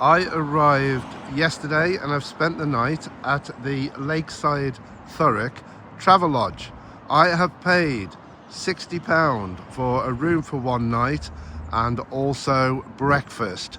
I arrived yesterday and I've spent the night at the Lakeside Thurrock Travelodge. I have paid £60 for a room for one night and also breakfast.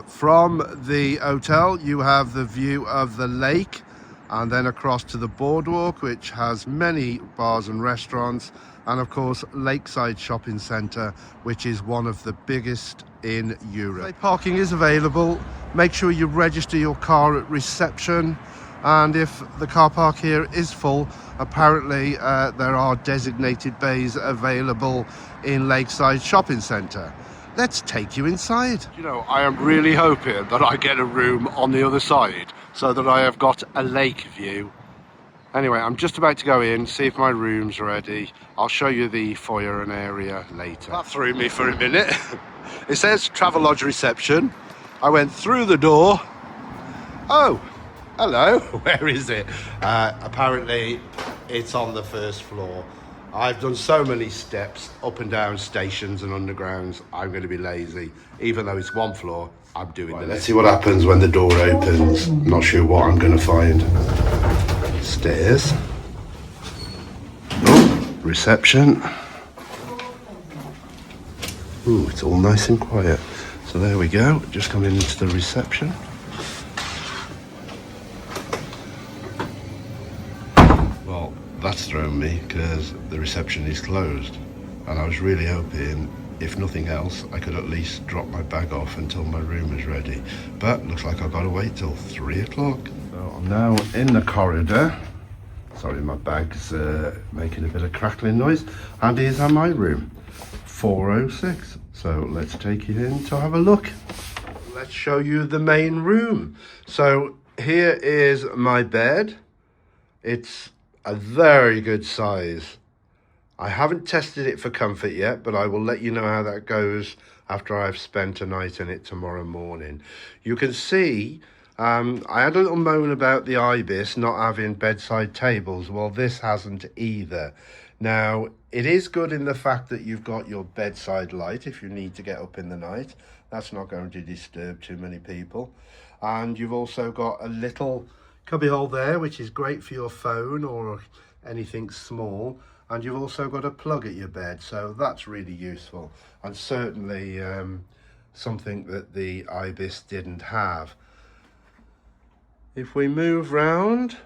From the hotel you have the view of the lake and then across to the boardwalk, which has many bars and restaurants, and of course Lakeside Shopping Centre, which is one of the biggest in Europe. Parking is available. Make sure you register your car at reception, and if the car park here is full, apparently there are designated bays available in Lakeside Shopping Centre. Let's take you inside. You know, I am really hoping that I get a room on the other side so that I have got a lake view. Anyway, I'm just about to go in, see if my room's ready. I'll show you the foyer and area later. That threw me for a minute. It says Travelodge reception. I went through the door. Oh, hello. Where is it? Apparently it's on the first floor. I've done so many steps up and down stations and undergrounds, I'm going to be lazy. Even though it's one floor, I'm doing it. Let's see what happens when the door opens. I'm not sure what I'm going to find. Stairs. Oh, reception. Ooh, it's all nice and quiet. So there we go, just coming into the reception. Well, that's thrown me because the reception is closed. And I was really hoping, if nothing else, I could at least drop my bag off until my room is ready. But looks like I've got to wait till 3 o'clock. So I'm now in the corridor. Sorry, my bag's making a bit of crackling noise. And here's my room, 406. So let's take you in to have a look. Let's show you the main room. So here is my bed. It's a very good size. I haven't tested it for comfort yet, but I will let you know how that goes after I've spent a night in it tomorrow morning. You can see I had a little moan about the Ibis not having bedside tables. Well, this hasn't either. Now, it is good in the fact that you've got your bedside light if you need to get up in the night. That's not going to disturb too many people. And you've also got a little cubbyhole there, which is great for your phone or anything small. And you've also got a plug at your bed, so that's really useful. And certainly something that the Ibis didn't have. If we move round,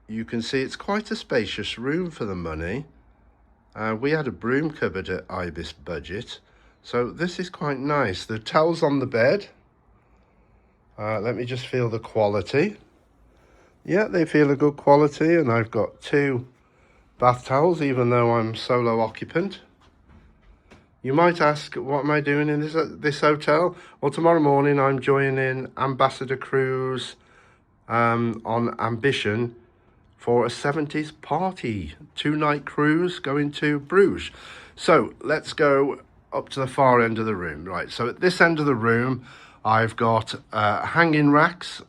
you can see it's quite a spacious room for the money. We had a broom cupboard at Ibis budget, so this is quite nice. The towels on the bed, let me just feel the quality. Yeah, they feel a good quality, and I've got 2 bath towels, even though I'm solo occupant. You might ask, what am I doing in this hotel? Well, tomorrow morning I'm joining Ambassador Cruise on Ambition for a 70s party, 2-night cruise going to Bruges. So let's go up to the far end of the room. Right, so at this end of the room, I've got hanging racks.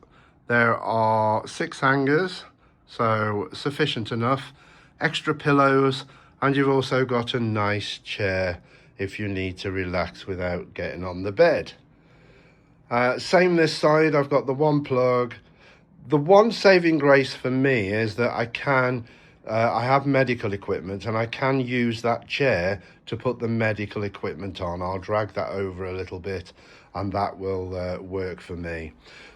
There are 6 hangers, so sufficient enough. Extra pillows, and you've also got a nice chair if you need to relax without getting on the bed. Same this side, I've got the one plug. The one saving grace for me is that I have medical equipment and I can use that chair to put the medical equipment on. I'll drag that over a little bit and that will work for me.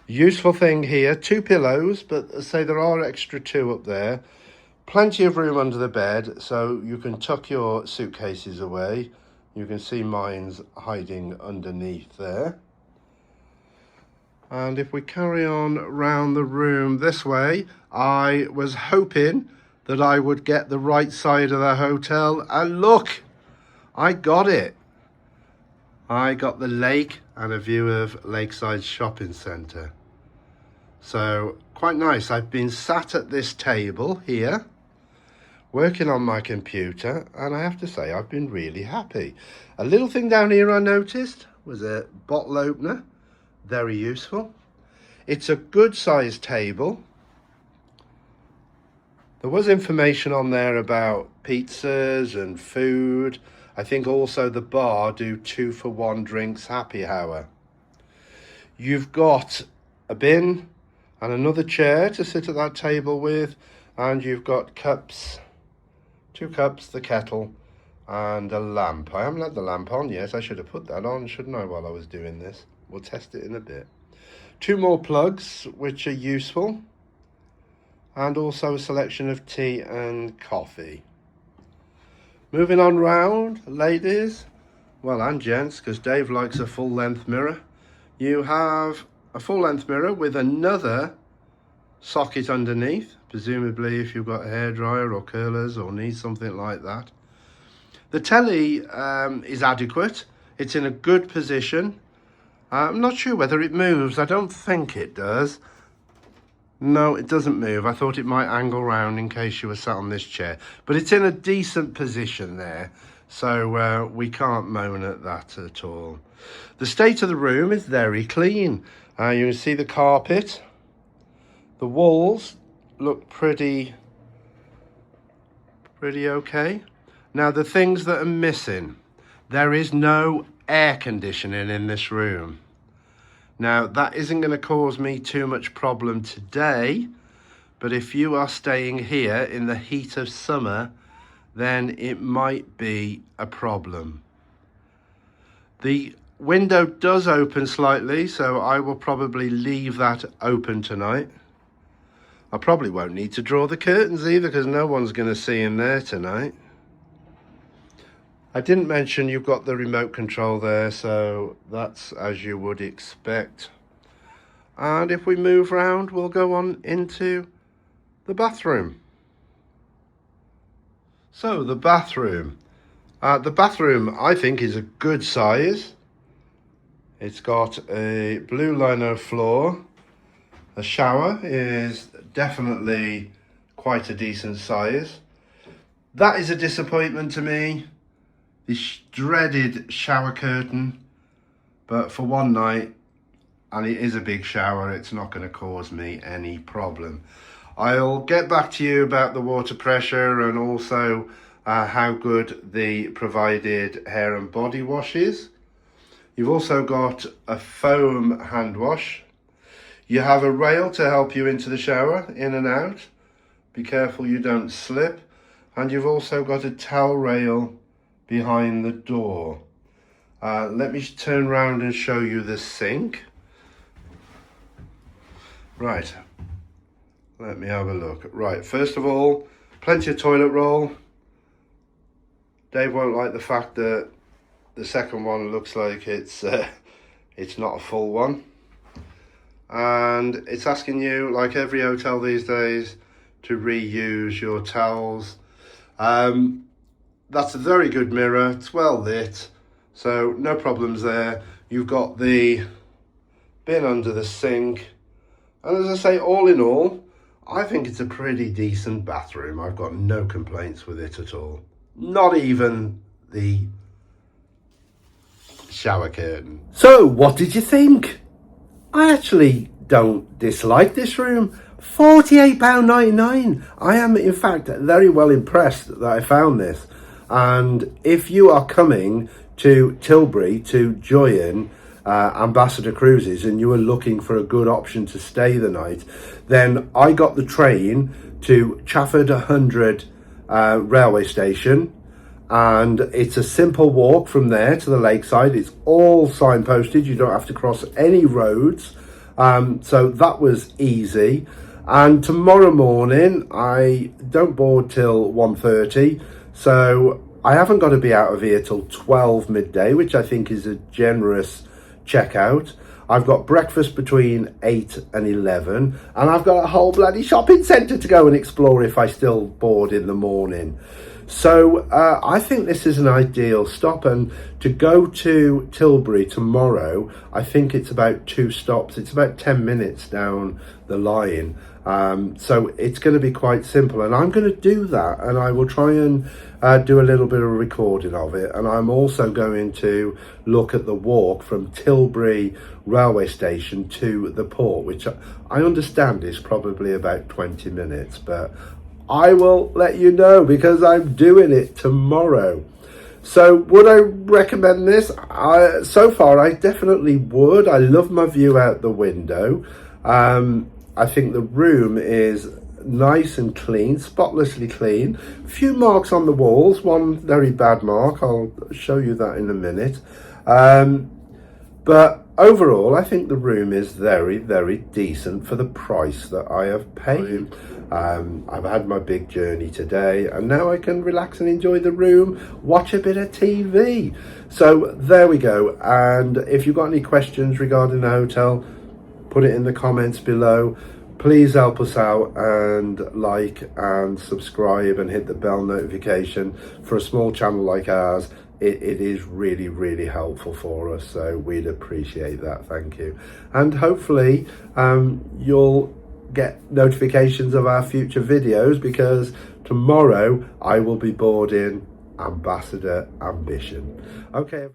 Useful thing here, 2 pillows, but say there are extra 2 up there. Plenty of room under the bed, so you can tuck your suitcases away. You can see mine's hiding underneath there. And if we carry on round the room this way, I was hoping that I would get the right side of the hotel, and look, I got it. I got the lake and a view of Lakeside Shopping Centre. So quite nice. I've been sat at this table here working on my computer, and I have to say I've been really happy. A little thing down here I noticed was a bottle opener. Very useful. It's a good sized table. There was information on there about pizzas and food. I think also the bar do 2-for-1 drinks happy hour. You've got a bin and another chair to sit at that table with, and you've got cups, 2 cups, the kettle, and a lamp. I haven't had the lamp on yet. I should have put that on, shouldn't I, while I was doing this? We'll test it in a bit. 2 more plugs, which are useful, and also a selection of tea and coffee. Moving on round, ladies, well, and gents, because Dave likes a full-length mirror. You have a full-length mirror with another socket underneath, presumably if you've got a hairdryer or curlers or need something like that. The telly is adequate. It's in a good position. I'm not sure whether it moves. I don't think it does. No, it doesn't move. I thought it might angle round in case you were sat on this chair. But it's in a decent position there, so we can't moan at that at all. The state of the room is very clean. You can see the carpet. The walls look pretty okay. Now, the things that are missing. There is no air conditioning in this room. Now, that isn't going to cause me too much problem today, but if you are staying here in the heat of summer, then it might be a problem. The window does open slightly, so I will probably leave that open tonight. I probably won't need to draw the curtains either, because no one's going to see in there tonight. I didn't mention you've got the remote control there, so that's as you would expect. And if we move round, we'll go on into the bathroom. So the bathroom. The bathroom, I think, is a good size. It's got a blue lino floor. The shower is definitely quite a decent size. That is a disappointment to me. This dreaded shower curtain, but for one night, and it is a big shower, it's not going to cause me any problem. I'll get back to you about the water pressure and also how good the provided hair and body wash is. You've also got a foam hand wash. You have a rail to help you into the shower, in and out. Be careful you don't slip. And you've also got a towel rail behind the door. Let me turn around and show you the sink. Right, let me have a look. Right, first of all, plenty of toilet roll. Dave won't like the fact that the second one looks like it's not a full one. And it's asking you, like every hotel these days, to reuse your towels. That's a very good mirror. It's well lit, so no problems there. You've got the bin under the sink. And as I say, all in all, I think it's a pretty decent bathroom. I've got no complaints with it at all. Not even the shower curtain. So, what did you think? I actually don't dislike this room. £48.99. I am, in fact, very well impressed that I found this. And if you are coming to Tilbury to join Ambassador Cruises and you are looking for a good option to stay the night, then I got the train to Chafford 100 railway station, and it's a simple walk from there to the lakeside. It's all signposted. You don't have to cross any roads. So that was easy. And tomorrow morning, I don't board till 1:30. So I haven't got to be out of here till 12 midday, which I think is a generous checkout. I've got breakfast between 8 and 11, and I've got a whole bloody shopping centre to go and explore if I still board in the morning. So I think this is an ideal stop, and to go to Tilbury tomorrow, I think it's about 2 stops. It's about 10 minutes down the line. So it's going to be quite simple, and I'm going to do that, and I will try and do a little bit of recording of it. And I'm also going to look at the walk from Tilbury railway station to the port, which I understand is probably about 20 minutes, but I will let you know because I'm doing it tomorrow. So would I recommend this? So far I definitely would. I love my view out the window. I think the room is nice and clean, spotlessly clean. A few marks on the walls, one very bad mark. I'll show you that in a minute. But overall, I think the room is very, very decent for the price that I have paid. I've had my big journey today and now I can relax and enjoy the room, watch a bit of TV. So there we go. And if you've got any questions regarding the hotel, put it in the comments below. Please help us out and like and subscribe and hit the bell notification. For a small channel like ours, it is really, really helpful for us, so we'd appreciate that. Thank you. And hopefully you'll get notifications of our future videos, because tomorrow I will be boarding Ambassador Ambition. Okay.